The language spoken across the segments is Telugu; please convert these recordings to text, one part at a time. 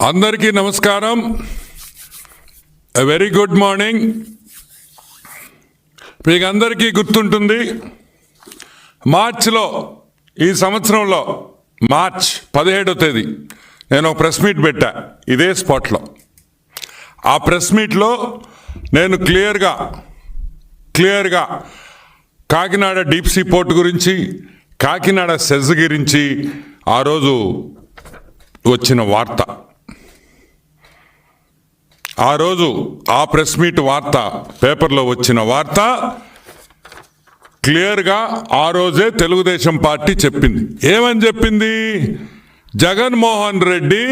అందరికీ నమస్కారం. Very good morning. మీకు అందరికీ గుర్తుంటుంది, మార్చిలో ఈ సంవత్సరంలో మార్చ్ 17వ తేదీ నేను ఒక ప్రెస్ మీట్ పెట్టా ఇదే స్పాట్లో. ఆ ప్రెస్ మీట్లో నేను క్లియర్గా కాకినాడ డీప్ సీ పోర్ట్ గురించి, కాకినాడ సెజ్ గురించి ఆ రోజు వచ్చిన వార్త, ఆ రోజు ఆ ప్రెస్ మీట్ వార్త, పేపర్లో వచ్చిన వార్త క్లియర్గా ఆ రోజే తెలుగుదేశం పార్టీ చెప్పింది. ఏమని చెప్పింది? జగన్మోహన్ రెడ్డి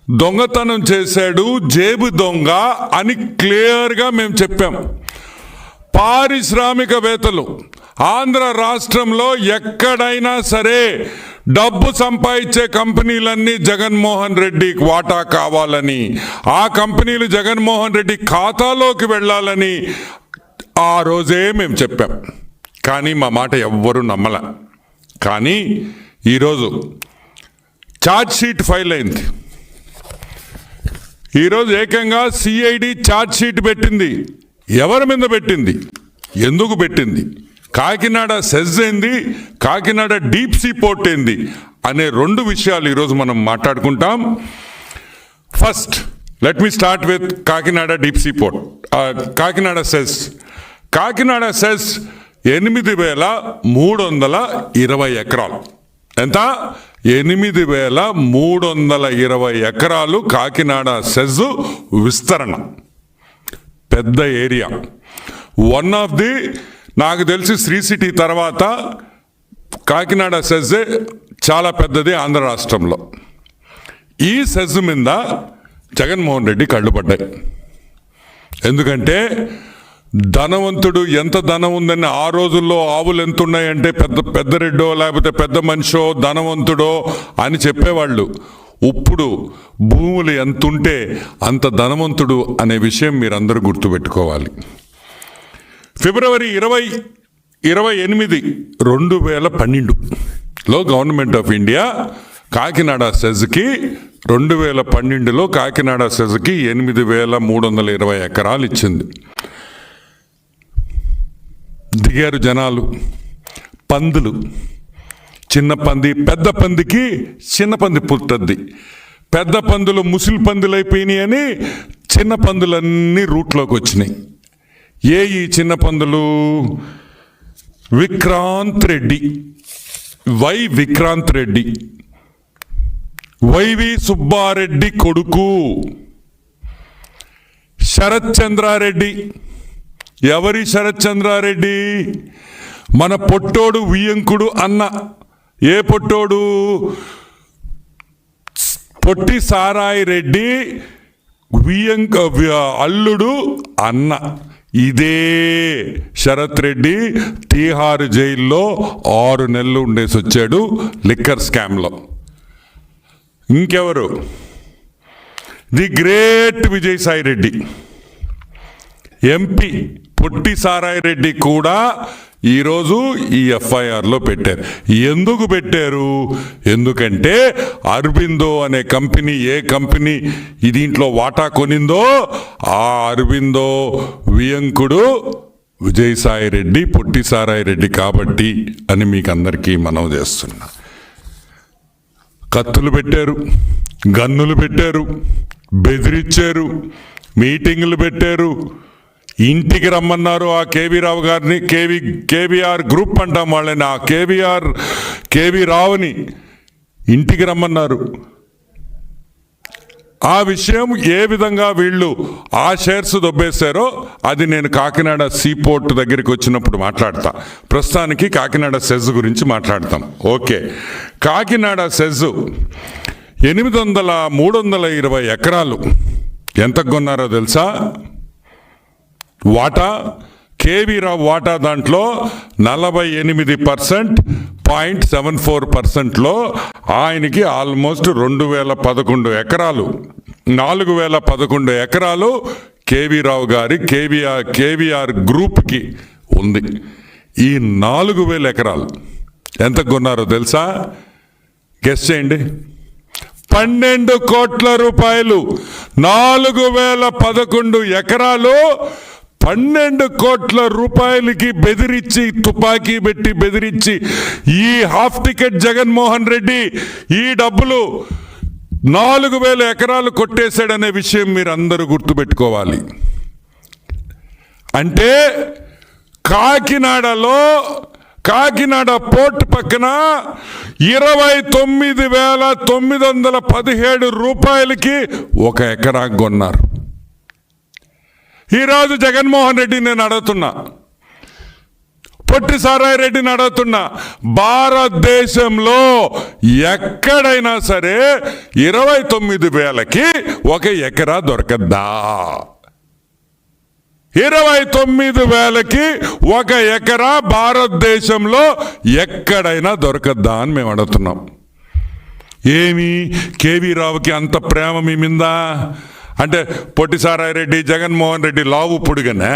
దొంగతనం చేశాడు, జేబు దొంగ అని క్లియర్గా మేము చెప్పాం. పారిశ్రామికవేత్తలు ఆంధ్ర రాష్ట్రంలో ఎక్కడైనా సరే డబ్బు సంపాదించే కంపెనీలన్నీ జగన్మోహన్ రెడ్డికి వాటా కావాలని, ఆ కంపెనీలు జగన్మోహన్ రెడ్డి ఖాతాలోకి వెళ్ళాలని ఆ రోజే మేము చెప్పాం. కానీ మా మాట ఎవ్వరూ నమ్మల. కానీ ఈరోజు ఛార్జ్ షీట్ ఫైల్ అయింది. ఈరోజు ఏకంగా సిఐడి ఛార్జ్ షీట్ పెట్టింది. ఎవరి మీద పెట్టింది? ఎందుకు పెట్టింది? కాకినాడ సెజ్ ఏంది, కాకినాడ డీప్ సీ పోర్ట్ ఏంది అనే రెండు విషయాలు ఈరోజు మనం మాట్లాడుకుంటాం. First let me start with Kakinada deep sea port. Kakinada SEZ 8,320 ఎకరాలు. ఎంత? 8,320 ఎకరాలు కాకినాడ సెజ్ విస్తరణ. పెద్ద ఏరియా. వన్ ఆఫ్ ది, నాకు తెలిసి శ్రీ సిటీ తర్వాత కాకినాడ సెజ్ చాలా పెద్దది ఆంధ్ర రాష్ట్రంలో. ఈ సెజ్ మీద జగన్మోహన్ రెడ్డి కళ్ళు పడ్డాయి. ఎందుకంటే ధనవంతుడు, ఎంత ధనం ఉందని ఆ రోజుల్లో ఆవులు ఎంత ఉన్నాయంటే పెద్ద రెడ్డో లేకపోతే పెద్ద మనిషో ధనవంతుడో అని చెప్పేవాళ్ళు. ఇప్పుడు భూములు ఎంత ఉంటే అంత ధనవంతుడు అనే విషయం మీరందరూ గుర్తుపెట్టుకోవాలి. ఫిబ్రవరి 28, 2012లో గవర్నమెంట్ ఆఫ్ ఇండియా కాకినాడ సెజ్కి 2012లో కాకినాడ సెజ్కి 8,320 ఎకరాలు ఇచ్చింది. దిగారు జనాలు. పందులు, చిన్న పంది, పెద్ద పందికి చిన్న పంది పుట్టద్ది. పెద్ద పందులు ముసిలి పందులు అయిపోయినాయి అని చిన్న పందులన్నీ రూట్లోకి వచ్చినాయి. ఈ చిన్న పందులు? విక్రాంత్ రెడ్డి, విక్రాంత్ రెడ్డి, వైవి సుబ్బారెడ్డి కొడుకు శరత్ చంద్రారెడ్డి. ఎవరి శరత్ చంద్రారెడ్డి? మన పొట్టోడు వియంకుడు అన్న. ఏ పొట్టోడు? పొట్టి సారాయి రెడ్డి అల్లుడు అన్న. ఇదే శరత్ రెడ్డి తీహార్ జైల్లో 6 నెలలు ఉండేసి వచ్చాడు లిక్కర్ స్కామ్లో. ఇంకెవరు? The great Vijayasai Reddy, MP. పొట్టి సారాయి రెడ్డి కూడా ఈరోజు ఈ ఎఫ్ఐఆర్లో పెట్టారు. ఎందుకు పెట్టారు? ఎందుకంటే అరబిందో అనే కంపెనీ, ఏ కంపెనీ దీంట్లో వాటా కొనిందో ఆ అరబిందో వియంకుడు విజయసాయి రెడ్డి, పొట్టి సారాయి రెడ్డి కాబట్టి అని మీకు అందరికీ మనవి చేస్తున్నా. కత్తులు పెట్టారు, గన్నులు పెట్టారు, బెదిరించారు, మీటింగులు పెట్టారు, ఇంటికి రమ్మన్నారు. ఆ కేవీ రావు గారిని, కేవీఆర్ గ్రూప్ అంటాం వాళ్ళని, ఆ కేవీ రావుని ఇంటికి రమ్మన్నారు. ఆ విషయం ఏ విధంగా వీళ్ళు ఆ షేర్స్ దొబ్బేశారో అది నేను కాకినాడ సీపోర్ట్ దగ్గరికి వచ్చినప్పుడు మాట్లాడతా. ప్రస్తుతానికి కాకినాడ సెజ్ గురించి మాట్లాడతాం. ఓకే, కాకినాడ సెజ్ 320 ఎకరాలు ఎంతకు కొన్నారో తెలుసా? వాటా, కేవీ రావు వాటా దాంట్లో 48.74%లో ఆయనకి ఆల్మోస్ట్ 2011 ఎకరాలు, 4,011 ఎకరాలు కేవీ రావు గారి కేవీఆర్ గ్రూప్కి ఉంది. ఈ 4,000 ఎకరాలు ఎంత కొన్నారో తెలుసా? గెస్ చేయండి. 12 కోట్ల రూపాయలు, 4011 ఎకరాలు 12 కోట్ల రూపాయలకి బెదిరించి, తుపాకీ పెట్టి బెదిరించి ఈ హాఫ్ టికెట్ జగన్మోహన్ రెడ్డి ఈ డబ్బులు 4000 ఎకరాలు కొట్టేశాడనే విషయం మీరు అందరూ గుర్తుపెట్టుకోవాలి. అంటే కాకినాడ పోర్ట్ పక్కన 29,917 రూపాయలకి 1 ఎకరా కొన్నారు. ఈరోజు జగన్మోహన్ రెడ్డి నేను అడుగుతున్నా, పొట్టి సారాయి రెడ్డిని అడుగుతున్నా, భారతదేశంలో ఎక్కడైనా సరే 29,000కి 1 ఎకరా దొరకద్దా? 29,000కి 1 ఎకరా భారతదేశంలో ఎక్కడైనా దొరకద్దా అని మేము అడుగుతున్నాం. ఏమి కేవీ రావుకి అంత ప్రేమ మీ మీద? అంటే పొట్టి సారాయి రెడ్డి, జగన్మోహన్ రెడ్డి లావు పొడుగనే?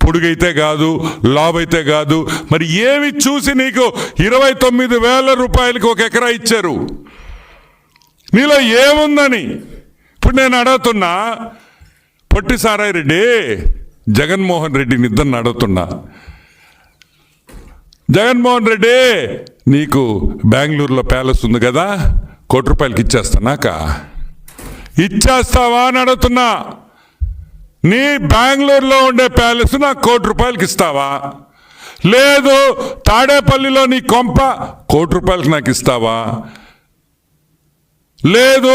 పొడుగైతే కాదు, లావు అయితే కాదు. మరి ఏమి చూసి నీకు 29,000 రూపాయలకి 1 ఎకరా ఇచ్చారు? నీలో ఏముందని ఇప్పుడు నేను అడుగుతున్నా. పొట్టి సారాయి రెడ్డి, జగన్మోహన్ రెడ్డిని ఇద్దరిని అడుగుతున్నా. జగన్మోహన్ రెడ్డి, నీకు బెంగళూరులో ప్యాలెస్ ఉంది కదా, ₹1 ఇచ్చేస్తానాక ఇచ్చేస్తావా అని అడుగుతున్నా. నీ బెంగళూరులో ఉండే ప్యాలెస్ నాకు ₹1 ఇస్తావా? లేదు తాడేపల్లిలో నీ కొంప ₹1 నాకు ఇస్తావా? లేదు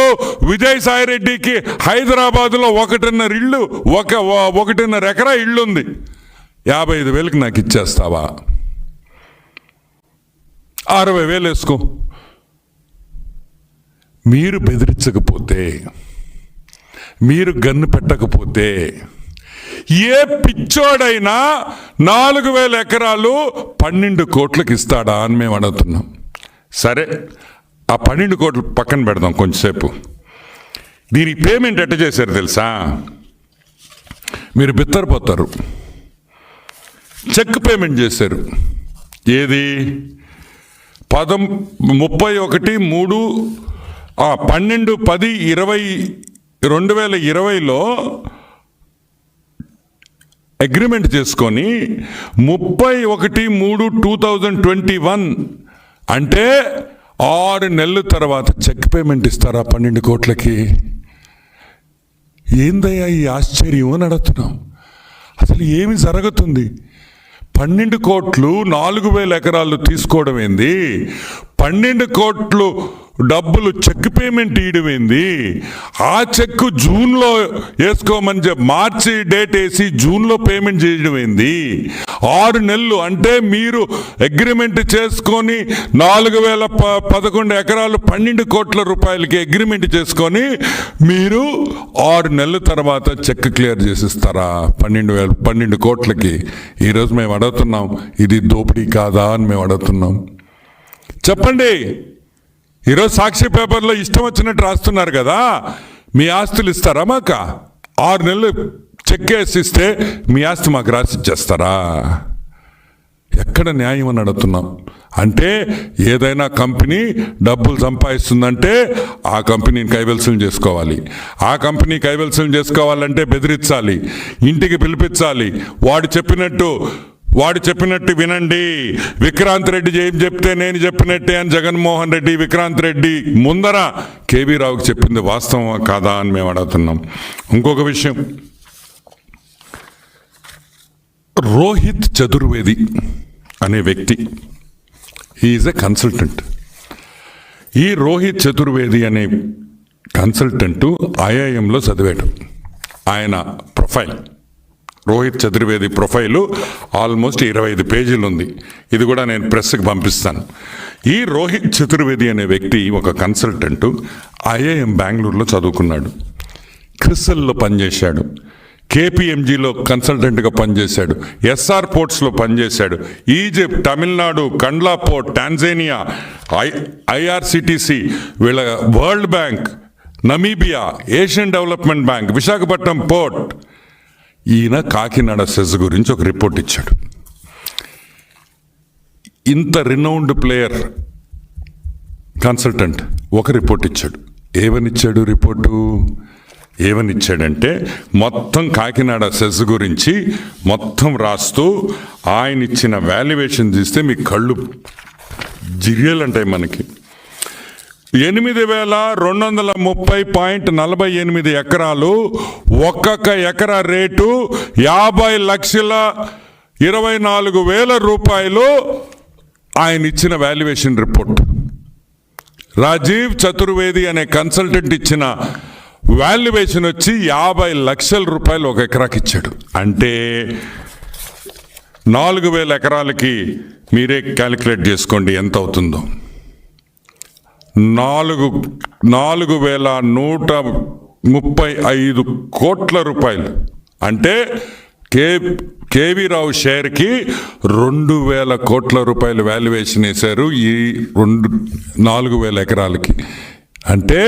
విజయసాయిరెడ్డికి హైదరాబాదులో 1.5 ఇళ్ళు, 1.5 ఎకరా ఇళ్ళు ఉంది, 55,000కి నాకు ఇచ్చేస్తావా? 60,000 వేసుకో. మీరు బెదిరించకపోతే, మీరు గన్ను పెట్టకపోతే ఏ పిచ్చోడైనా 4,000 ఎకరాలు 12 కోట్లకి ఇస్తాడా అని మేము అడుగుతున్నాం. సరే, ఆ 12 కోట్లు పక్కన పెడదాం కొంచెంసేపు. దీనికి పేమెంట్ ఎట్ట చేశారు తెలుసా? మీరు బిత్తరపోతారు. చెక్ పేమెంట్ చేశారు. ఏది? 2020లో అగ్రిమెంట్ చేసుకొని 31/3/2021 అంటే 6 నెలల తర్వాత చెక్ పేమెంట్ ఇస్తారా 12 కోట్లకి? ఏందయ్యా ఈ ఆశ్చర్యం అని అడుగుతున్నాం. అసలు ఏమి జరుగుతుంది? 12 కోట్లు 4,000 ఎకరాలు తీసుకోవడం ఏంది? 12 కోట్లు డబ్బులు చెక్ పేమెంట్ ఇవ్వడం ఏంది? ఆ చెక్ జూన్లో వేసుకోమని చెప్పి మార్చి డేట్ వేసి జూన్లో పేమెంట్ చేయడం ఏంది? 6 నెలలు అంటే మీరు అగ్రిమెంట్ చేసుకొని 4,011 ఎకరాలు 12 కోట్ల రూపాయలకి అగ్రిమెంట్ చేసుకొని మీరు 6 నెలల తర్వాత చెక్ క్లియర్ చేసిస్తారా 12 కోట్లకి? ఈరోజు మేము అడుగుతున్నాం, ఇది దోపిడీ కాదా అని మేము అడుగుతున్నాం. చెప్పండి. ఈరోజు సాక్షి పేపర్లో ఇష్టం వచ్చినట్టు రాస్తున్నారు కదా, మీ ఆస్తులు ఇస్తారా మాకు? 6 నెలలు చెక్ వేసి ఇస్తే మీ ఆస్తి మాకు రాసి ఇచ్చేస్తారా? ఎక్కడ న్యాయం అని అడుగుతున్నాం. అంటే ఏదైనా కంపెనీ డబ్బులు సంపాదిస్తుందంటే ఆ కంపెనీని కైవల్సం చేసుకోవాలి. ఆ కంపెనీ కైవల్సం చేసుకోవాలంటే బెదిరించాలి, ఇంటికి పిలిపించాలి, వాడు చెప్పినట్టు వినండి. విక్రాంత్ రెడ్డి ఏం చెప్తే నేను చెప్పినట్టే అని జగన్మోహన్ రెడ్డి, విక్రాంత్ రెడ్డి ముందర కేవీ రావుకి చెప్పింది వాస్తవం కాదా అని మేము అడుగుతున్నాం. ఇంకొక విషయం, రోహిత్ చతుర్వేది అనే వ్యక్తి, హీఈస్ ఎ కన్సల్టెంట్. ఈ రోహిత్ చతుర్వేది అనే కన్సల్టెంట్ ఐఐఎంలో చదివాడు. ఆయన profile, Rohit Chaturvedi profile almost 25 పేజీలు ఉంది. ఇది కూడా నేను ప్రెస్కి పంపిస్తాను. ఈ రోహిత్ చతుర్వేది అనే వ్యక్తి ఒక కన్సల్టెంటు, ఐఐఎం బెంగళూరులో చదువుకున్నాడు, క్రిసల్లో పనిచేశాడు, కేపీఎంజీలో కన్సల్టెంట్గా పనిచేశాడు, ఎస్ఆర్ పోర్ట్స్లో పనిచేశాడు, Egypt, Tamil Nadu, Kandla port, Tanzania, IRCTC, వీళ్ళ world bank, Namibia, Asian development bank, Visakhapatnam port. ఈయన కాకినాడ సెజ్ గురించి ఒక రిపోర్ట్ ఇచ్చాడు. ఇంత రినౌండ్ ప్లేయర్ కన్సల్టెంట్ ఒక రిపోర్ట్ ఇచ్చాడు. ఏమనిచ్చాడు రిపోర్టు? ఏమనిచ్చాడంటే మొత్తం కాకినాడ సెస్ గురించి మొత్తం రాస్తూ ఆయన ఇచ్చిన వాల్యుయేషన్ తీస్తే మీ కళ్ళు జిర్యలంటాయి మనకి. 8,230.48 ఎకరాలు, ఒక్కొక్క ఎకరా రేటు 50,24,000 రూపాయలు. ఆయన ఇచ్చిన వాల్యుయేషన్ రిపోర్ట్ రాజీవ్ చతుర్వేది అనే కన్సల్టెంట్ ఇచ్చిన వాల్యుయేషన్ వచ్చి 50 లక్షల రూపాయలు ఒక ఎకరాకి ఇచ్చాడు. అంటే 4,000 ఎకరాలకి మీరే క్యాలిక్యులేట్ చేసుకోండి ఎంత అవుతుందో. 4,135 కోట్ల రూపాయలు. అంటే కేవీ రావు షేర్కి 2,000 కోట్ల రూపాయలు వాల్యుయేషన్ వేశారు ఈ 4,000 ఎకరాలకి. అంటే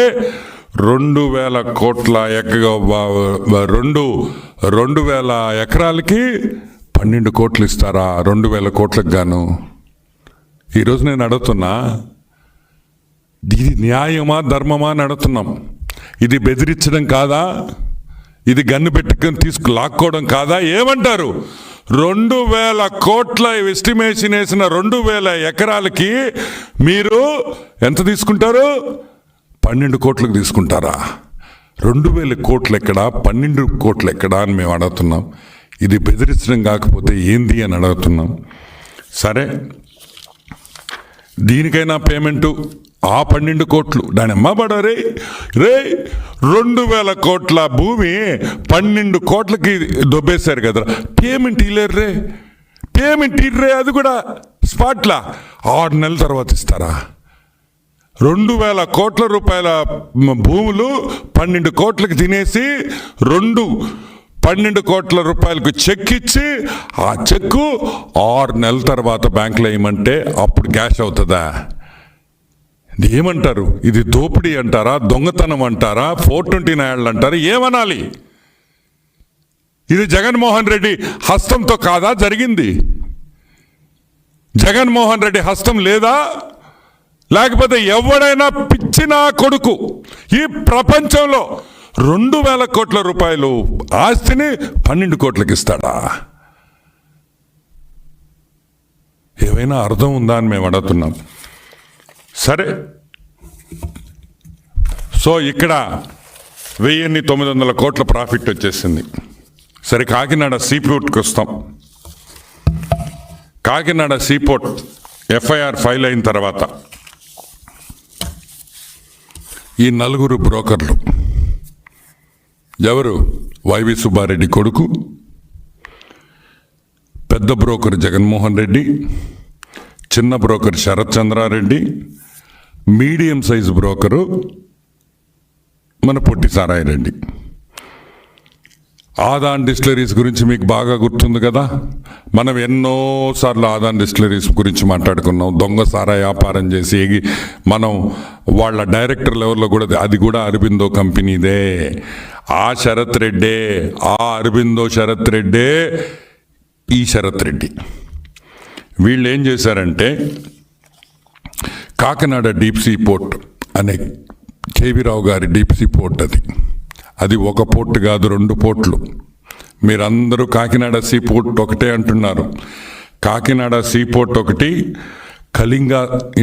2,000 కోట్ల 2,000 ఎకరాలకి 12 కోట్లు ఇస్తారా? 2,000 కోట్లకు గాను. ఈరోజు నేను అడుగుతున్నా, ఇది న్యాయమా ధర్మమా అని అడుగుతున్నాం. ఇది బెదిరించడం కాదా? ఇది గన్ను పెట్టుకొని లాక్కోవడం కాదా? ఏమంటారు? 2,000 కోట్ల ఎస్టిమేషన్ వేసిన 2,000 ఎకరాలకి మీరు ఎంత తీసుకుంటారు? 12 కోట్లకు తీసుకుంటారా? 2,000 కోట్లు ఎక్కడా, 12 కోట్లు ఎక్కడా అని మేము అడుగుతున్నాం. ఇది బెదిరించడం కాకపోతే ఏంది అని అడుగుతున్నాం. సరే, దీనికైనా పేమెంటు ఆ 12 కోట్లు దాని అమ్మబడరే రే. 2,000 కోట్ల భూమి 12 కోట్లకి దొబ్బేశారు కదా. పేమెంట్ ఇలేరు రే, పేమెంట్ ఇర్రే. అది కూడా స్పాట్లా 6 నెలల తర్వాత ఇస్తారా? 2,000 కోట్ల రూపాయల భూములు 12 కోట్లకి తినేసి 12 కోట్ల రూపాయలకు చెక్ ఇచ్చి ఆ చెక్కు 6 నెలల తర్వాత బ్యాంకులో వేయమంటే అప్పుడు క్యాష్ అవుతుందా? ఏమంటారు? ఇది దోపిడీ అంటారా? దొంగతనం అంటారా? 429 అంటారా? ఏమనాలి? ఇది జగన్మోహన్ రెడ్డి హస్తంతో కాదా జరిగింది? జగన్మోహన్ రెడ్డి హస్తం లేదా? లేకపోతే ఎవడైనా పిచ్చిన కొడుకు ఈ ప్రపంచంలో 2,000 కోట్ల రూపాయలు ఆస్తిని 12 కోట్లకి ఇస్తాడా? ఏమైనా అర్థం ఉందా అని మేము అడుగుతున్నాం. సరే, సో ఇక్కడ 1,900 కోట్ల ప్రాఫిట్ వచ్చేసింది. సరే, కాకినాడ సీపోర్ట్కి వస్తాం. కాకినాడ సీపోర్ట్ ఎఫ్ఐఆర్ ఫైల్ అయిన తర్వాత ఈ 4 బ్రోకర్లు ఎవరు? వైవి సుబ్బారెడ్డి కొడుకు, పెద్ద బ్రోకర్ జగన్మోహన్ రెడ్డి, చిన్న broker Sarath Chandrareddy, medium size broker మన పొట్టి సారాయి రెడ్డి. ఆదాన్ డిస్టిలరీస్ గురించి మీకు బాగా గుర్తుంది కదా. మనం ఎన్నోసార్లు ఆదాన్ డిస్టిలరీస్ గురించి మాట్లాడుకున్నాం. దొంగ సారా వ్యాపారం చేసి మనం వాళ్ళ డైరెక్టర్ లెవెల్లో కూడా, అది కూడా అరబిందో కంపెనీదే. ఆ శరత్ రెడ్డే, ఆ అరబిందో శరత్ రెడ్డే, ఈ శరత్ రెడ్డి. వీళ్ళు ఏం చేశారంటే కాకినాడ డీప్ సీ పోర్ట్ అనే కేవీ రావు గారి డీప్ సీ పోర్ట్, అది ఒక పోర్ట్ కాదు, 2 పోర్ట్లు. మీరందరూ కాకినాడ సీ పోర్ట్ ఒకటే అంటున్నారు. కాకినాడ సీ పోర్ట్ ఒకటి, కళింగ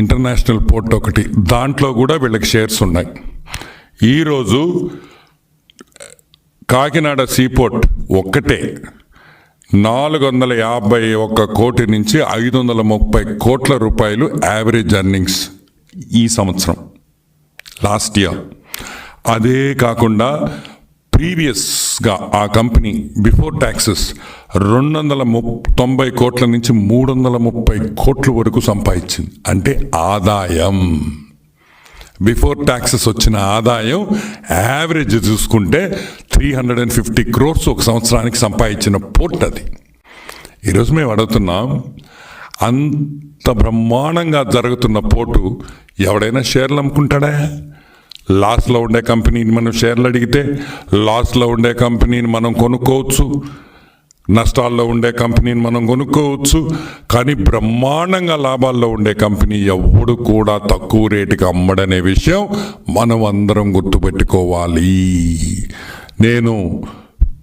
ఇంటర్నేషనల్ పోర్ట్ ఒకటి. దాంట్లో కూడా వీళ్ళకి షేర్స్ ఉన్నాయి. ఈరోజు కాకినాడ సీ పోర్ట్ ఒక్కటే 451 కోటి నుంచి 530 కోట్ల రూపాయలు యావరేజ్ ఎర్నింగ్స్ ఈ సంవత్సరం, లాస్ట్ ఇయర్. అదే కాకుండా ప్రీవియస్గా ఆ కంపెనీ బిఫోర్ ట్యాక్సెస్ 290 కోట్ల నుంచి 330 కోట్ల వరకు సంపాదించింది. అంటే ఆదాయం, బిఫోర్ ట్యాక్సెస్ వచ్చిన ఆదాయం యావరేజ్ చూసుకుంటే 350 crores ఒక సంవత్సరానికి సంపాదించిన పోర్ట్ అది. ఈరోజు మేము అడుగుతున్నాం, అంత బ్రహ్మాండంగా జరుగుతున్న పోర్టు ఎవడైనా షేర్లు అమ్ముకుంటాడా? లాస్లో ఉండే కంపెనీని మనం షేర్లు అడిగితే లాస్లో ఉండే కంపెనీని మనం కొనుక్కోవచ్చు. నష్టాల్లో ఉండే కంపెనీని మనం కొనుక్కోవచ్చు, కానీ బ్రహ్మాండంగా లాభాల్లో ఉండే కంపెనీ ఎవ్వడు కూడా తక్కువ రేటుకి అమ్మడనే విషయం మనం అందరం గుర్తుపెట్టుకోవాలి. నేను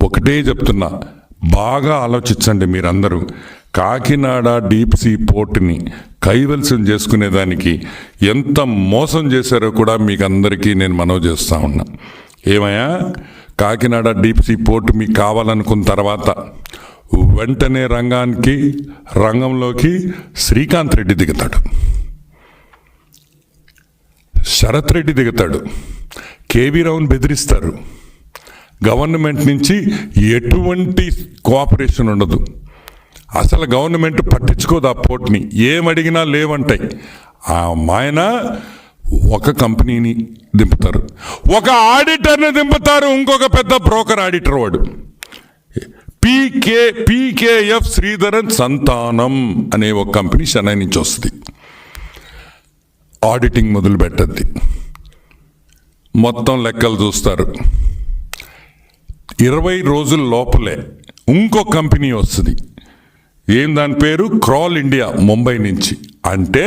ఒకటే చెప్తున్నా, బాగా ఆలోచించండి మీరందరూ. కాకినాడ డీప్ సీ పోర్ట్ని కైవల్సం చేసుకునేదానికి ఎంత మోసం చేశారో కూడా మీకు అందరికీ నేను మనవి చేస్తూ ఉన్నా. ఏమయ్యా, కాకినాడ డీప్ సీ పోర్ట్ మీకు కావాలనుకున్న తర్వాత వెంటనే రంగంలోకి శ్రీకాంత్ రెడ్డి దిగుతాడు, శరత్ రెడ్డి దిగుతాడు, కేవీ రావుని బెదిరిస్తారు. గవర్నమెంట్ నుంచి ఎటువంటి కోఆపరేషన్ ఉండదు. అసలు గవర్నమెంట్ పట్టించుకోదు ఆ పోర్ట్ని, ఏమడిగినా లేవంటాయి. ఆ మాయన ఒక కంపెనీని దింపుతారు, ఒక ఆడిటర్ని దింపుతారు, ఇంకొక పెద్ద బ్రోకర్ ఆడిటర్ వాడు. పీకేఎఫ్ శ్రీధరన్ సంతానం అనే ఒక కంపెనీ చెన్నై నుంచి వస్తుంది. ఆడిటింగ్ మొదలు పెట్టద్ది, మొత్తం లెక్కలు చూస్తారు. 20 రోజుల లోపలే ఇంకో కంపెనీ వస్తుంది. ఏం దాని పేరు? క్రాల్ ఇండియా, ముంబై నుంచి. అంటే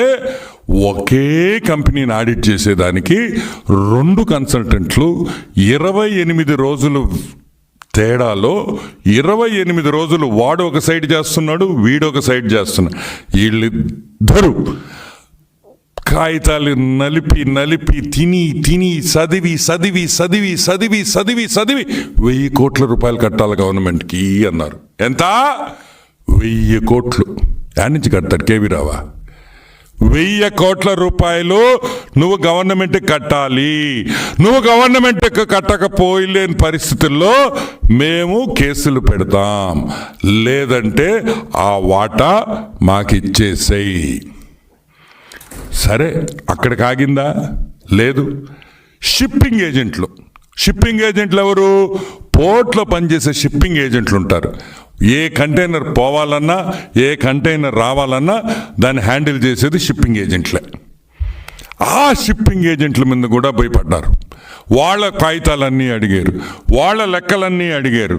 ఒకే కంపెనీని ఆడిట్ చేసేదానికి 2 కన్సల్టెంట్లు 28 రోజులు తేడాలో 28 రోజులు వాడు ఒక సైడ్ చేస్తున్నాడు, వీడు ఒక సైడ్ చేస్తున్నాడు. వీళ్ళిద్దరూ కాగితాలు నలిపి తిని చదివి 1,000 కోట్ల రూపాయలు కట్టాలి గవర్నమెంట్కి అన్నారు. ఎంత? 1,000 కోట్లు. యాడ్ నుంచి కడతాడు కేవీ రావా? 1,000 కోట్ల రూపాయలు నువ్వు గవర్నమెంట్కి కట్టాలి. నువ్వు గవర్నమెంట్కి కట్టకపోలేని పరిస్థితుల్లో మేము కేసులు పెడతాం, లేదంటే ఆ వాటా మాకు ఇచ్చేసేయి. సరే, అక్కడికి ఆగిందా? లేదు. షిప్పింగ్ ఏజెంట్లు ఎవరు? పోర్ట్లో పనిచేసే షిప్పింగ్ ఏజెంట్లు ఉంటారు. ఏ కంటైనర్ పోవాలన్నా, ఏ కంటైనర్ రావాలన్నా దాన్ని హ్యాండిల్ చేసేది షిప్పింగ్ ఏజెంట్లే. ఆ షిప్పింగ్ ఏజెంట్ల మీద కూడా భయపడ్డారు. వాళ్ళ కాగితాలన్నీ అడిగారు, వాళ్ళ లెక్కలన్నీ అడిగారు.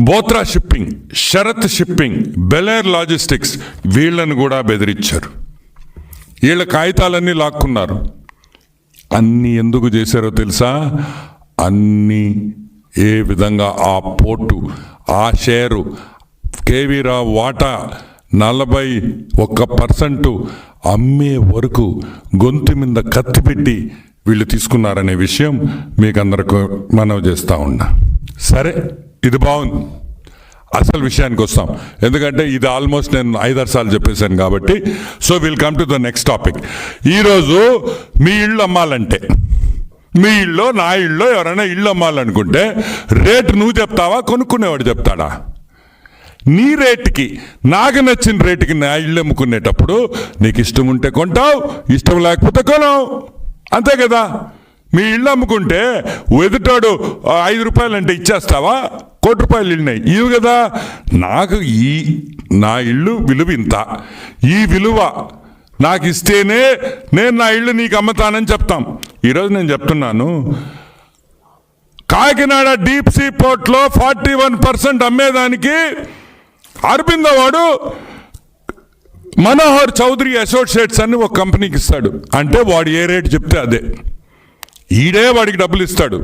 బోత్రా షిప్పింగ్, శరత్ షిప్పింగ్, బెలేర్ లాజిస్టిక్స్, వీళ్ళని కూడా బెదిరించారు. వీళ్ళ కాగితాలన్నీ లాక్కున్నారు. అన్నీ ఎందుకు చేశారో తెలుసా? అన్నీ ఏ విధంగా ఆ పోర్టు, ఆ షేరు, కేవీ రావు వాటా 41% అమ్మే వరకు గొంతు మీద కత్తి పెట్టి వీళ్ళు తీసుకున్నారనే విషయం మీకు అందరికీ మనవి చేస్తూ ఉన్నా. సరే, ఇది బాగుంది. అసలు విషయానికి వస్తాం, ఎందుకంటే ఇది ఆల్మోస్ట్ నేను 5-6 సార్లు చెప్పేశాను కాబట్టి. So will come to the next topic. ఈరోజు మీ ఇళ్ళు అమ్మాలంటే, మీ ఇళ్ళో నా ఇళ్ళో ఎవరైనా ఇళ్ళు అమ్మాలనుకుంటే రేటు నువ్వు చెప్తావా, కొనుక్కునేవాడు చెప్తాడా? నీ రేటుకి, నాకు నచ్చిన రేటుకి నా ఇళ్ళు అమ్ముకునేటప్పుడు నీకు ఇష్టం ఉంటే కొంటావు, ఇష్టం లేకపోతే కొనవు, అంతే కదా. మీ ఇళ్ళు అమ్ముకుంటే ఎదుటాడు 5 రూపాయలు అంటే ఇచ్చేస్తావా? 1 కోటి రూపాయలు ఇళ్ళినాయి ఇవి కదా. నాకు నా ఇల్లు విలువ ఇంత, ఈ విలువ నాకు ఇస్తేనే నేను నా ఇల్లు నీకు అమ్ముతానని చెప్తాం. ఈరోజు నేను చెప్తున్నాను, కాకినాడ డీప్ సీ పోర్ట్లో 41% అమ్మేదానికి అరబిందో వాడు మనోహర్ చౌదరి అసోసియేట్స్ అని ఒక కంపెనీకి ఇస్తాడు. అంటే వాడు ఏ రేటు చెప్తే అదే, ఈడే వాడికి డబ్బులు ఇస్తాడు,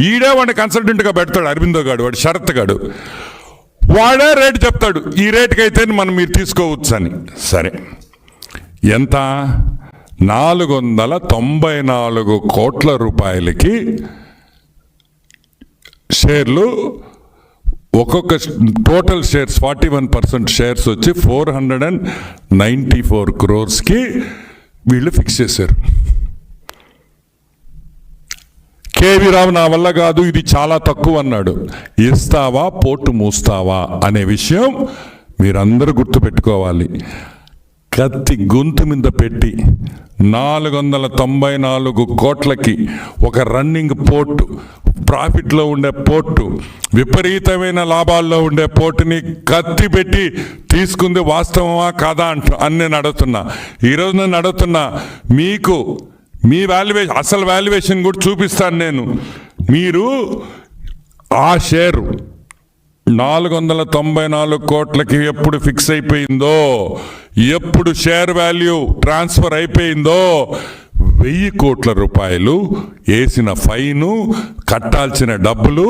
ఈడే వాడిని కన్సల్టెంట్గా పెడతాడు. అరబిందో గాడు, వాడు శరత్ గాడు, వాడే రేటు చెప్తాడు, ఈ రేటుకి అయితే మీరు తీసుకోవచ్చు అని. సరే, ఎంత? 494 కోట్ల రూపాయలకి షేర్లు, ఒక్కొక్క టోటల్ షేర్స్ 41% షేర్స్ వచ్చి 494 crores వీళ్ళు ఫిక్స్ చేశారు. కేవీ రావు నా వల్ల కాదు, ఇది చాలా తక్కువ అన్నాడు. ఇస్తావా పోర్టు మూస్తావా అనే విషయం మీరందరూ గుర్తుపెట్టుకోవాలి. కత్తి గొంతు మీద పెట్టి 494 కోట్లకి ఒక రన్నింగ్ పోర్టు, ప్రాఫిట్లో ఉండే పోర్టు, విపరీతమైన లాభాల్లో ఉండే పోర్టుని కత్తి పెట్టి తీసుకుంది వాస్తవమా కాదా అని నేను అడుగుతున్నా. ఈరోజు నేను అడుగుతున్నా, మీకు మీ వాల్యుయేషన్, అసలు వాల్యుయేషన్ కూడా చూపిస్తాను నేను. మీరు ఆ షేరు 494 కోట్లకి ఎప్పుడు ఫిక్స్ అయిపోయిందో, ఎప్పుడు షేర్ వాల్యూ ట్రాన్స్ఫర్ అయిపోయిందో, 1000 కోట్ల రూపాయలు వేసిన ఫైను, కట్టాల్సిన డబ్బులు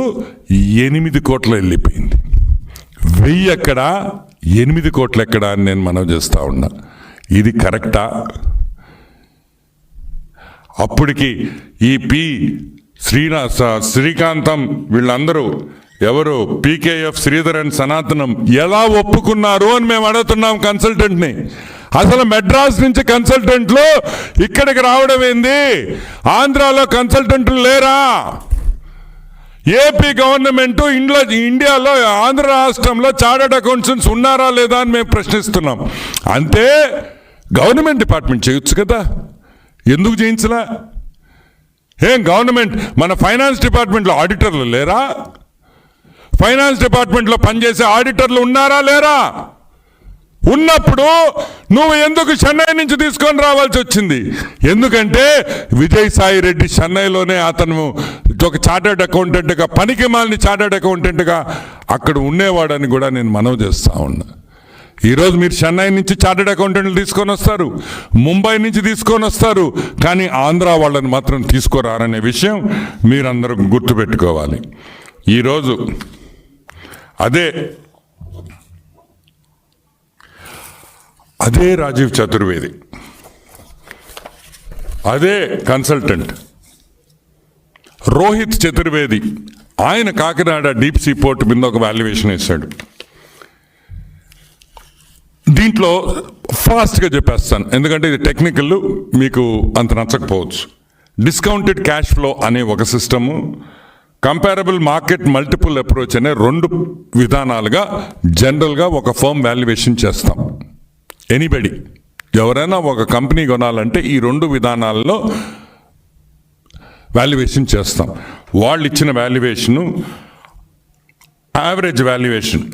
8 కోట్లు వెళ్ళిపోయింది. 1000 ఎక్కడ, 8 కోట్లు ఎక్కడ అని నేను మనవి చేస్తా ఉన్నా. ఇది కరెక్టా? అప్పటికి ఈ శ్రీకాంతం వీళ్ళందరూ ఎవరు, పీకేఎఫ్, శ్రీధరన్, సనాతనం ఎలా ఒప్పుకున్నారు అని మేము అడుగుతున్నాం కన్సల్టెంట్ని. అసలు మెడ్రాస్ నుంచి కన్సల్టెంట్లు ఇక్కడికి రావడం ఏంది? ఆంధ్రాలో కన్సల్టెంట్లు లేరా? ఏపీ గవర్నమెంట్ ఇండియాలో ఆంధ్ర రాష్ట్రంలో చార్టర్డ్ అకౌంటెంట్స్ ఉన్నారా లేదా అని మేము ప్రశ్నిస్తున్నాం. అంతే గవర్నమెంట్ డిపార్ట్మెంట్ చేయొచ్చు కదా, ఎందుకు చేయించలా? ఏం గవర్నమెంట్ మన ఫైనాన్స్ డిపార్ట్మెంట్లో ఆడిటర్లు లేరా? ఫైనాన్స్ డిపార్ట్మెంట్లో పనిచేసే ఆడిటర్లు ఉన్నారా లేరా? ఉన్నప్పుడు నువ్వు ఎందుకు చెన్నై నుంచి తీసుకొని రావాల్సి వచ్చింది? ఎందుకంటే విజయసాయి రెడ్డి చెన్నైలోనే అతను ఒక చార్టర్డ్ అకౌంటెంట్గా, పనికి మాలిన చార్టర్డ్ అకౌంటెంట్గా అక్కడ ఉండేవాడని కూడా నేను మనవి చేస్తా ఉన్నా. ఈరోజు మీరు చెన్నై నుంచి చార్టర్డ్ అకౌంటెంట్లు తీసుకొని వస్తారు, ముంబై నుంచి తీసుకొని వస్తారు, కానీ ఆంధ్ర వాళ్ళని మాత్రం తీసుకురారనే విషయం మీరందరూ గుర్తుపెట్టుకోవాలి. ఈరోజు అదే రాజీవ్ చతుర్వేది, అదే కన్సల్టెంట్ రోహిత్ చతుర్వేది, ఆయన కాకినాడ డీప్ సీ పోర్ట్ మీద ఒక వాల్యుయేషన్ వేశాడు. దీంట్లో ఫాస్ట్గా చెప్పేస్తాను, ఎందుకంటే ఇది టెక్నికల్, మీకు అంత నచ్చకపోవచ్చు. డిస్కౌంటెడ్ క్యాష్ ఫ్లో అనే ఒక system, comparable market multiple approach అనే 2 విధానాలుగా జనరల్గా ఒక ఫర్మ్ వాల్యుయేషన్ చేస్తాం. ఎనీబడి ఎవరైనా ఒక కంపెనీ కొనాలంటే ఈ 2 విధానాల్లో వాల్యుయేషన్ చేస్తాం. వాళ్ళు ఇచ్చిన వాల్యుయేషను, యావరేజ్ వాల్యుయేషన్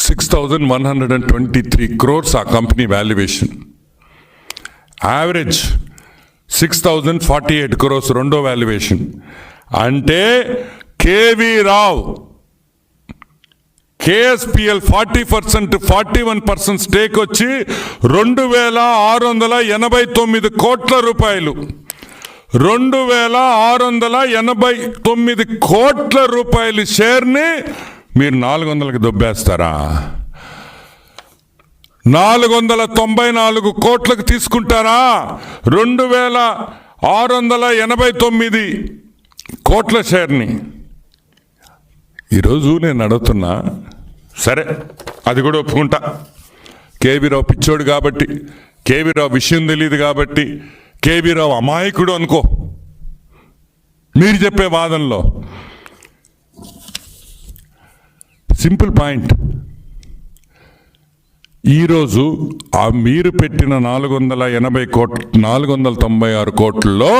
6,123 crores ఆ కంపెనీ వాల్యుయేషన్. యావరేజ్ 6,048 crores రెండో వాల్యుయేషన్. అంటే కేవీ రావు కేఎస్పిఎల్ 40%, 41% స్టేక్ వచ్చి 2,689 కోట్ల రూపాయలు, 2,689 కోట్ల రూపాయలు షేర్ని మీరు 400కి దొబ్బేస్తారా? 494 కోట్లకు తీసుకుంటారా? 2,689 కోట్ల షేర్ని. ఈరోజు నేను అడుగుతున్నా, సరే అది కూడా ఒప్పుకుంటా, కేవీరావు పిచ్చోడు కాబట్టి, కేవీరావు విషయం తెలియదు కాబట్టి, కేవీరావు అమాయకుడు అనుకో మీరు చెప్పే వాదనలో. సింపుల్ పాయింట్, ఈరోజు ఆ మీరు పెట్టిన 496 కోట్లలో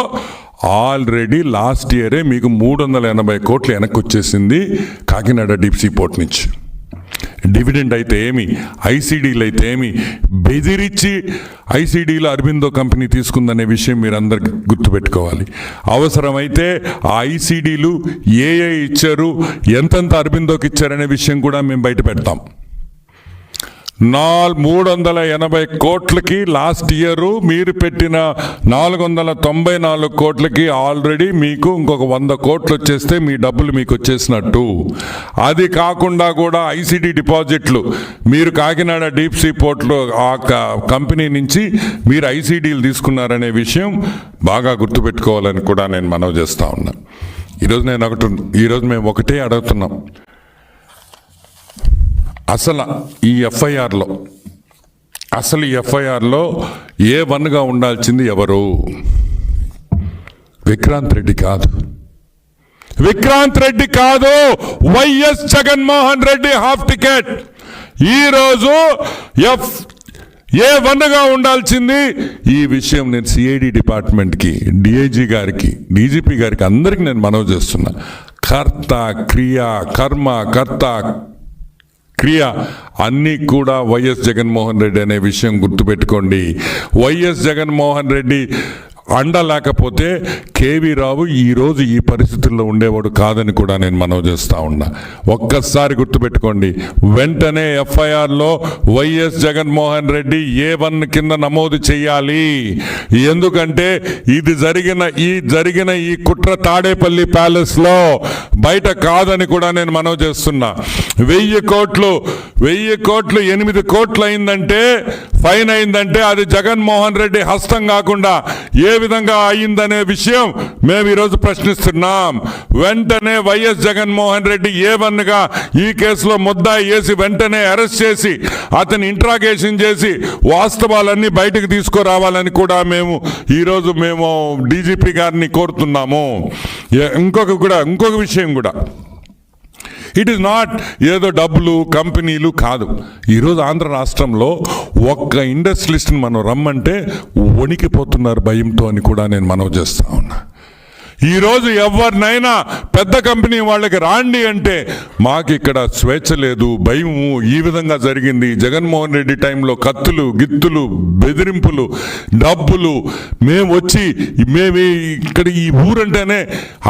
ఆల్రెడీ లాస్ట్ ఇయరే మీకు 380 కోట్లు వెనక్కి వచ్చేసింది కాకినాడ డీప్ సీ పోర్ట్ నుంచి. డివిడెండ్ అయితే ఏమి, ఐసీడీలు అయితే ఏమి, బెదిరించి ఐసీడీలో అరబిందో కంపెనీ తీసుకుందనే విషయం మీరందరు గుర్తుపెట్టుకోవాలి. అవసరమైతే ఆ ఐసీడీలు ఏ ఇచ్చారు, ఎంతెంత అరబిందోకి ఇచ్చారనే విషయం కూడా మేము బయట పెడతాం. 380 కోట్లకి లాస్ట్ ఇయర్ మీరు పెట్టిన 494 కోట్లకి ఆల్రెడీ మీకు ఇంకొక 100 కోట్లు వచ్చేస్తే మీ డబ్బులు మీకు వచ్చేసినట్టు. అది కాకుండా కూడా ఐసీడీ డిపాజిట్లు మీరు కాకినాడ డీప్ సీ పోర్ట్లో ఆ కంపెనీ నుంచి మీరు ఐసీడీలు తీసుకున్నారనే విషయం బాగా గుర్తుపెట్టుకోవాలని కూడా నేను మనవి చేస్తా ఉన్నా. ఈరోజు మేము ఒకటే అడుగుతున్నాం, అసలు ఈ ఎఫ్ఐఆర్లో A1గా ఉండాల్సింది ఎవరు? విక్రాంత్ రెడ్డి కాదు, YS Jaganmohan Reddy half ticket. ఈరోజు A1గా ఉండాల్సింది. ఈ విషయం నేను సిఐడి డిపార్ట్మెంట్కి, డిఐజీ గారికి, డీజీపీ గారికి అందరికీ నేను మనవి చేస్తున్నా. కర్త క్రియ అన్నీ కూడా వైఎస్ జగన్మోహన్ రెడ్డి అనే విషయం గుర్తుపెట్టుకోండి. వైఎస్ జగన్మోహన్ రెడ్డి అండ లేకపోతే కేవీ రావు ఈరోజు ఈ పరిస్థితుల్లో ఉండేవాడు కాదని కూడా నేను మనవి చేస్తూ ఉన్నా. ఒక్కసారి గుర్తుపెట్టుకోండి, వెంటనే ఎఫ్ఐఆర్లో వైఎస్ జగన్మోహన్ రెడ్డి A1 కింద నమోదు చేయాలి. ఎందుకంటే ఇది జరిగిన ఈ కుట్ర తాడేపల్లి ప్యాలెస్లో బయట కాదని కూడా నేను మనవి చేస్తున్నా. 1000 కోట్లు 8 కోట్లు అయిందంటే, ఫైన్ అయిందంటే అది జగన్మోహన్ రెడ్డి హస్తం కాకుండా ఏ విధంగా అయిందనే విషయం మేము ఈరోజు ప్రశ్నిస్తున్నాం. వెంటనే వైఎస్ జగన్మోహన్ రెడ్డి A1గా ఈ కేసులో ముద్దాయి వేసి వెంటనే అరెస్ట్ చేసి అతని ఇంట్రాగేషన్ చేసి వాస్తవాలన్నీ బయటకు తీసుకురావాలని కూడా ఈరోజు మేము డీజీపీ గారిని కోరుతున్నాము. ఇంకొక విషయం కూడా, ఇట్ ఈస్ నాట్ ఏదో డబ్బులు కంపెనీలు కాదు. ఈరోజు ఆంధ్ర రాష్ట్రంలో ఒక్క ఇండస్ట్రియలిస్ట్ని మనం రమ్మంటే వణికిపోతున్నారు భయంతో అని కూడా నేను మనవి చేస్తా ఉన్నా. ఈరోజు ఎవరినైనా పెద్ద కంపెనీ వాళ్ళకి రాండి అంటే మాకు ఇక్కడ స్వేచ్ఛ లేదు, భయము. ఈ విధంగా జరిగింది. జగన్మోహన్ రెడ్డి టైంలో కత్తులు గిత్తులు బెదిరింపులు డబ్బులు. మేము ఇక్కడ ఈ ఊరంటేనే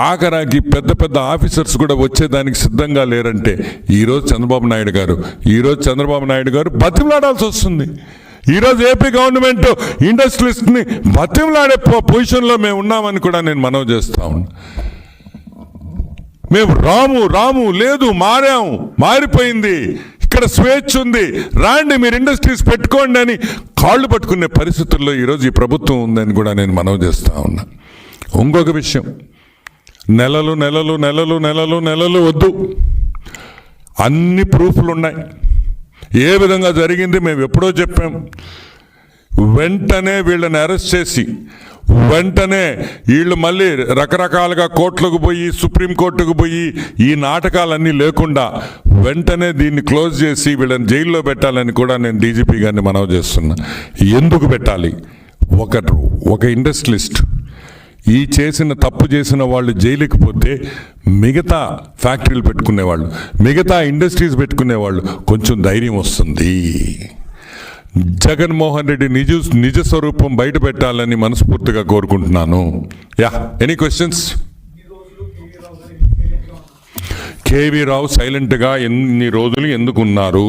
ఆఖరాకి పెద్ద ఆఫీసర్స్ కూడా వచ్చేదానికి సిద్ధంగా లేరంటే ఈరోజు చంద్రబాబు నాయుడు గారు బతిమలాడాల్సి వస్తుంది. ఈరోజు ఏపీ గవర్నమెంట్ ఇండస్ట్రియలిస్ట్ని బతిమలాడే పొజిషన్లో మేము ఉన్నామని కూడా నేను మనవి చేస్తా ఉన్నా. మేము రాము లేదు, మారిపోయింది, ఇక్కడ స్వేచ్ఛ ఉంది, రాండి మీరు ఇండస్ట్రీస్ పెట్టుకోండి అని కాళ్ళు పట్టుకునే పరిస్థితుల్లో ఈరోజు ఈ ప్రభుత్వం ఉందని కూడా నేను మనవి చేస్తా ఉన్నా. ఇంకొక విషయం, నెలలు వద్దు, అన్ని ప్రూఫ్లు ఉన్నాయి. ఏ విధంగా జరిగింది మేము ఎప్పుడో చెప్పాం. వెంటనే వీళ్ళని అరెస్ట్ చేసి వెంటనే వీళ్ళు మళ్ళీ రకరకాలుగా కోర్టులకు పోయి సుప్రీంకోర్టుకు పోయి ఈ నాటకాలన్నీ లేకుండా వెంటనే దీన్ని క్లోజ్ చేసి వీళ్ళని జైల్లో పెట్టాలని కూడా నేను డీజీపీ గారిని మనవి చేస్తున్నా. ఎందుకు పెట్టాలి? ఒక ఇండస్ట్రియలిస్ట్ తప్పు చేసిన వాళ్ళు జైలుకి పోతే మిగతా ఫ్యాక్టరీలు పెట్టుకునేవాళ్ళు, మిగతా ఇండస్ట్రీస్ పెట్టుకునేవాళ్ళు కొంచెం ధైర్యం వస్తుంది. జగన్మోహన్ రెడ్డి నిజ స్వరూపం బయట పెట్టాలని మనస్ఫూర్తిగా కోరుకుంటున్నాను. Any questions? కేవీ రావు సైలెంట్గా ఎన్ని రోజులు ఎందుకున్నారు?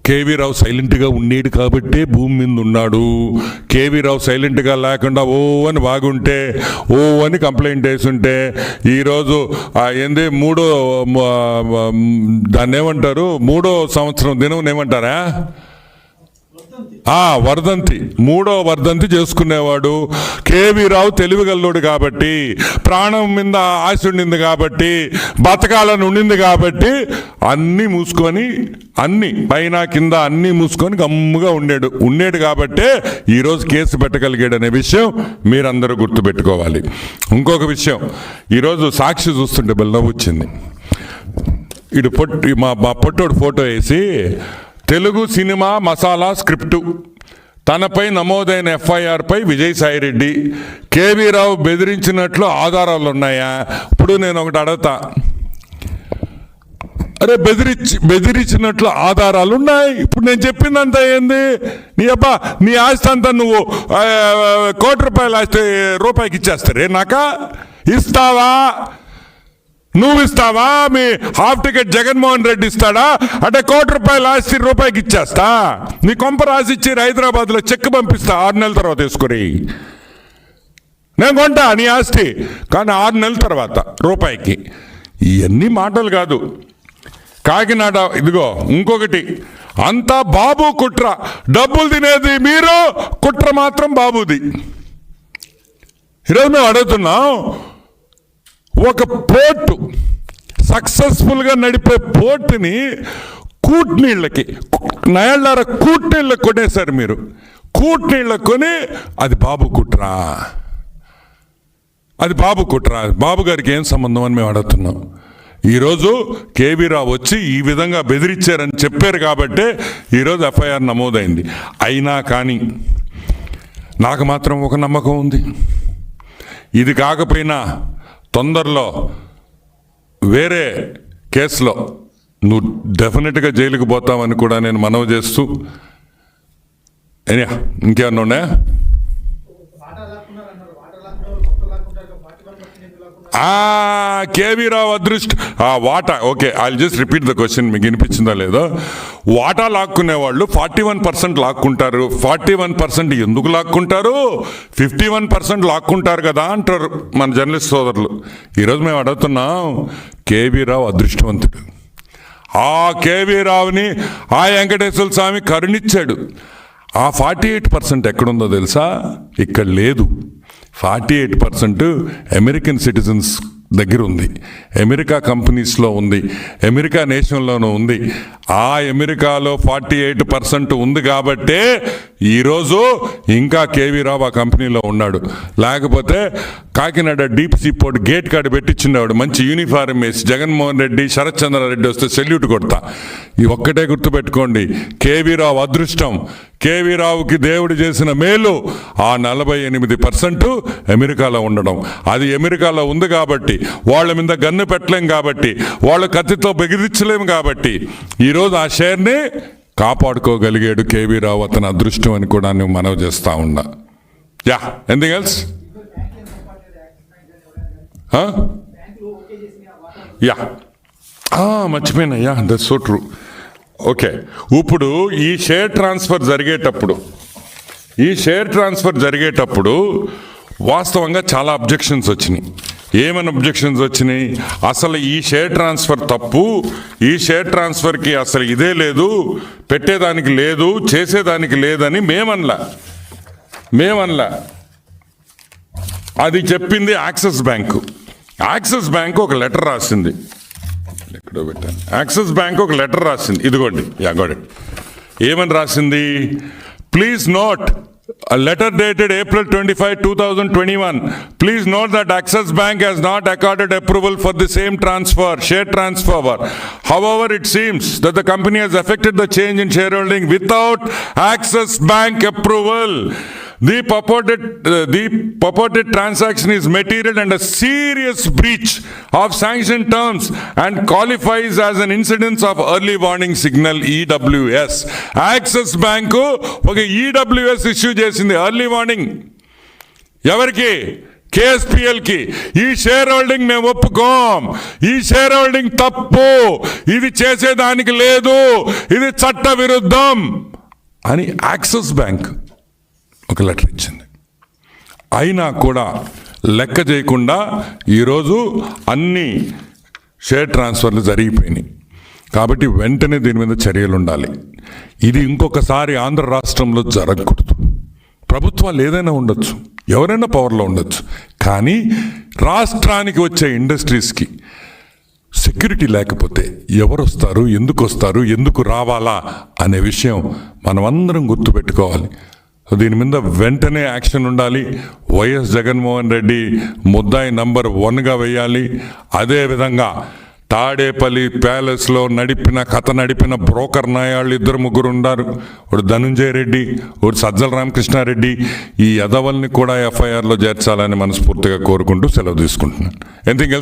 కేవీ రావు సైలెంట్గా ఉండేడు కాబట్టే భూమి మీద ఉన్నాడు. కేవీ రావు సైలెంట్గా లేకుండా అని బాగుంటే అని కంప్లైంట్ వేసుంటే ఈరోజు దాన్ని ఏమంటారు, 3వ సంవత్సరం దినం ఏమంటారా, వర్ధంతి, 3వ వర్ధంతి చేసుకునేవాడు. కేవీ రావు తెలివిగల్లోడు కాబట్టి, ప్రాణం మీద ఆశ ఉండింది కాబట్టి, బతకాలని ఉండింది కాబట్టి అన్నీ మూసుకొని, అన్ని పైన కింద అన్నీ మూసుకొని గమ్ముగా ఉండేడు కాబట్టే ఈరోజు కేసు పెట్టగలిగాడు అనే విషయం మీరందరూ గుర్తుపెట్టుకోవాలి. ఇంకొక విషయం, ఈరోజు సాక్షి చూస్తుంటే బెల్లం వచ్చింది. మా పొట్టోడు ఫోటో వేసి తెలుగు సినిమా మసాలా స్క్రిప్టు తనపై నమోదైన ఎఫ్ఐఆర్ పై విజయసాయిరెడ్డి, కేవీ రావు బెదిరించినట్లు ఆధారాలు ఉన్నాయా? ఇప్పుడు నేను ఒకటి అడుగుతా, అరే బెదిరించినట్లు ఆధారాలు ఉన్నాయి. ఇప్పుడు నేను చెప్పిందంతా ఏంది? నీ ఆస్తి అంతా నువ్వు ₹1 ఆస్తి రూపాయికి ఇచ్చేస్తారే నాకా? ఇస్తావా? నువ్వు ఇస్తావా? మీ హాఫ్ టికెట్ జగన్మోహన్ రెడ్డి ఇస్తాడా? అంటే ₹1 ఆస్తి రూపాయికి ఇచ్చేస్తా. నీ కొంప రాసిచ్చి హైదరాబాద్లో చెక్ పంపిస్తా, 6 నెలల తర్వాత వేసుకుని నేను కొంటా నీ ఆస్తి, కానీ 6 నెలల తర్వాత రూపాయికి. ఇవన్నీ మాటలు కాదు. కాకినాడ ఇదిగో ఇంకొకటి, అంతా బాబు కుట్ర, డబ్బులు తినేది మీరు, కుట్ర మాత్రం బాబుది. ఈరోజు మేము అడుగుతున్నాం, ఒక పోర్టు సక్సెస్ఫుల్గా నడిపే పోర్టుని కూట్నీళ్ళకి కూట్నీళ్ళకి కొనేశారు మీరు. కూట్నీళ్ళకి కొని అది బాబు కుట్రా, బాబు గారికి ఏం సంబంధం అని మేము అడుగుతున్నాం. ఈరోజు కేవీ రావు వచ్చి ఈ విధంగా బెదిరించారని చెప్పారు కాబట్టే ఈరోజు ఎఫ్ఐఆర్ నమోదైంది. అయినా కానీ నాకు మాత్రం ఒక నమ్మకం ఉంది, ఇది కాకపోయినా తొందరలో వేరే కేసులో నువ్వు డెఫినెట్గా జైలుకి పోతావని కూడా నేను మనవి చేస్తూ, ఇంకేమన్నా ఉన్నాయా? కేవీ రావు అదృష్ట వాటా. Okay, I just repeat the question, మీకు వినిపించిందో లేదో. వాటా లాక్కునే వాళ్ళు 41% లాక్కుంటారు. 41% ఎందుకు లాక్కుంటారు? 51% లాక్కుంటారు కదా అంటారు మన జర్నలిస్ట్ సోదరులు. ఈరోజు మేము అడుగుతున్నాం, కేవీ రావు అదృష్టవంతుడు. ఆ కేవీ రావుని ఆ వెంకటేశ్వర స్వామి కరుణించాడు. ఆ 48% ఎక్కడుందో తెలుసా? ఇక్కడ లేదు. 48% అమెరికన్ సిటిజన్స్ దగ్గర ఉంది, అమెరికా కంపెనీస్లో ఉంది, అమెరికా నేషన్లోనూ ఉంది. ఆ అమెరికాలో 48% ఉంది కాబట్టే ఈరోజు ఇంకా కేవీ రావు ఆ కంపెనీలో ఉన్నాడు. లేకపోతే Kakinada deep sea port gate కాడ పెట్టించున్నాడు, మంచి యూనిఫారం వేసి జగన్మోహన్ రెడ్డి, శరత్ చంద్రారెడ్డి వస్తే సెల్యూట్ కొడతా. ఈ ఒక్కటే గుర్తుపెట్టుకోండి, కేవీ రావు అదృష్టం. కేవీ రావుకి దేవుడు చేసిన మేలు ఆ 48% అమెరికాలో ఉండడం. అది అమెరికాలో ఉంది కాబట్టి, వాళ్ళ మీద గన్ను పెట్టలేం కాబట్టి, వాళ్ళ కత్తితో బెదిరించలేము కాబట్టి ఈరోజు ఆ షేర్ని కాపాడుకోగలిగాడు కేవీ రావు. అతని అదృష్టం అని కూడా నేను మనవి చేస్తా ఉన్నా. Yeah, anything else? యా, మర్చిపోయినా. Yeah, that's so true. Okay, ఇప్పుడు ఈ షేర్ ట్రాన్స్ఫర్ జరిగేటప్పుడు వాస్తవంగా చాలా అబ్జెక్షన్స్ వచ్చినాయి. ఏమైనా అబ్జెక్షన్స్ వచ్చినాయి? అసలు ఈ షేర్ ట్రాన్స్ఫర్ తప్పు, ఈ షేర్ ట్రాన్స్ఫర్కి అసలు ఇదే లేదు, పెట్టేదానికి లేదు, చేసేదానికి లేదని మేమనలా. అది చెప్పింది యాక్సిస్ బ్యాంకు. యాక్సిస్ బ్యాంకు ఒక లెటర్ రాసింది. ఎక్కడో పెట్టాను. యాక్సిస్ బ్యాంక్ ఒక లెటర్ రాసింది, ఇదిగోండి. ఏమని రాసింది? Please note, a letter dated April 25, 2021. Please note that Axis Bank has not accorded approval for the same share transfer. However, it seems that the company has effected the change in shareholding without Axis Bank approval. The purported transaction is material and a serious breach of sanctioned terms and qualifies as an incidence of early warning signal, EWS. Axis Bank ఒక EWS ఇష్యూ చేసింది, ఎర్లీ వార్నింగ్. ఎవరికి? KSPLకి. ఈ షేర్ హోల్డింగ్ మేము ఒప్పుకోం, ఈ షేర్ హోల్డింగ్ తప్పు, ఇది చేసేదానికి లేదు, ఇది చట్ట విరుద్ధం అని యాక్సిస్ బ్యాంక్ ఒక లెటర్ ఇచ్చింది. అయినా కూడా లెక్క చేయకుండా ఈరోజు అన్ని షేర్ ట్రాన్స్ఫర్లు జరిగిపోయినాయి. కాబట్టి వెంటనే దీని మీద చర్యలు ఉండాలి. ఇది ఇంకొకసారి ఆంధ్ర రాష్ట్రంలో జరగకూడదు. ప్రభుత్వాలు ఏదైనా ఉండొచ్చు, ఎవరైనా పవర్లో ఉండొచ్చు, కానీ రాష్ట్రానికి వచ్చే ఇండస్ట్రీస్కి సెక్యూరిటీ లేకపోతే ఎవరు వస్తారు, ఎందుకు రావాలా అనే విషయం మనమందరం గుర్తుపెట్టుకోవాలి. దీని మీద వెంటనే యాక్షన్ ఉండాలి. వైఎస్ జగన్మోహన్ రెడ్డి ముద్దాయి నంబర్ 1గా వేయాలి. అదేవిధంగా తాడేపల్లి ప్యాలెస్లో కథ నడిపిన బ్రోకర్ నాయాళ్ళు 2-3 ఉన్నారు. ఒకడు ధనుంజయ రెడ్డి, ఒకడు సజ్జల రామకృష్ణారెడ్డి. ఈ యదవల్ని కూడా FIRలో చేర్చాలని మనస్ఫూర్తిగా కోరుకుంటూ సెలవు తీసుకుంటున్నాను. Anything else?